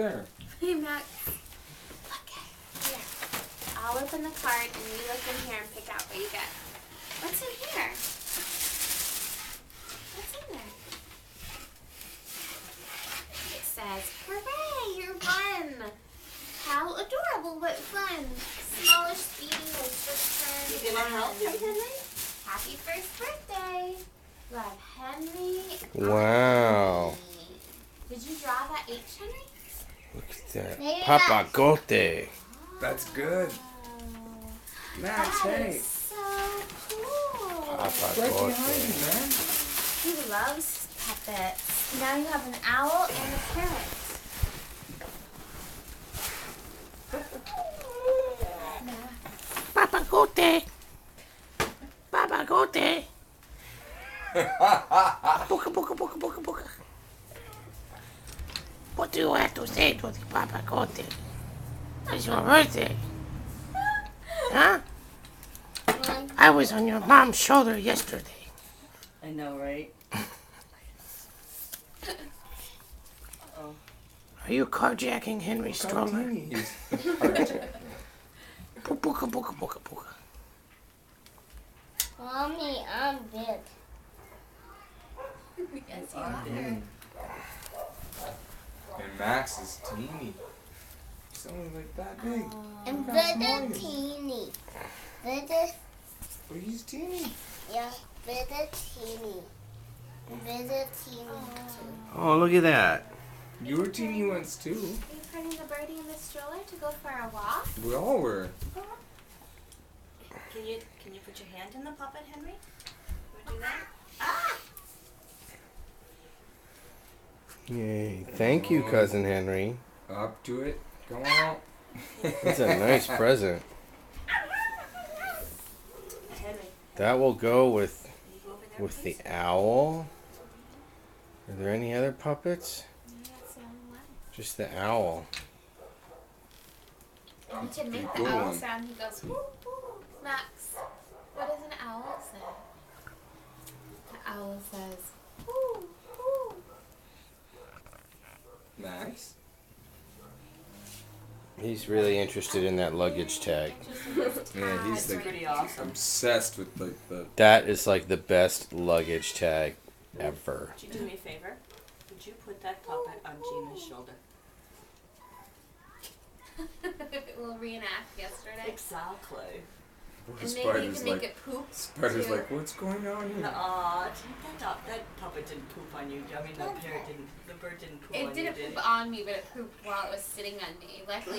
There. Hey, Max. Okay, here. I'll open the card and you look in here and pick out what you get. What's in here? What's in there? It says, hooray, you won! How adorable, but fun. Smaller Speedy has just turned You gonna help him, Henry? Happy first birthday. Love, Henry. Wow. Did you draw that H, Henry? Look at that. Maybe Papagote. That's good. Max, That hey. is so cool. Right behind you, man. He loves puppets. Now you have an owl and a parrot. Papagote. Papagote. Booka, booka, booka, booka, booka. What do you have to say to the Papagote? It's your birthday. Huh? I was on your mom's shoulder yesterday. I know, right? Oh. Are you carjacking Henry's stroller? Cartoonies. Booka, booka, booka, booka. Mommy, I'm big. Yes, you are. And Max is teeny. He's only like that big. I'm How very small are you? teeny. Very, But he's teeny. yeah, very teeny. Very teeny too. Oh, look at that. You were teeny once too. Are you putting the birdie in the stroller to go for a walk? We all were. Can you put your hand in the puppet, Henry? Wanna do that? Ah! Yay. Thank you, Cousin Henry. Up to it. Go on. That's a nice present. Henry, That will go with can you go over there, the please? owl. Are there any other puppets? That's the only one. Just the owl. You should make the Good owl one. sound. He goes, woo, woo. Max, what does an owl say? The owl says, woo, woo. Max. He's really interested in that luggage tag. Yeah, he's That's like pretty awesome. obsessed with like the. That is like the best luggage tag ever. Would you do me a favor? Would you put that puppet on Gina's shoulder? We'll reenact yesterday. Exactly. And maybe you Spider's can make like. it poop. Spider's too. like, what's going on here? Aw, that puppet didn't poop on you. I mean, the parrot didn't. The bird didn't poop on It you, didn't did poop on me, but it pooped while it was sitting on me. Luckily,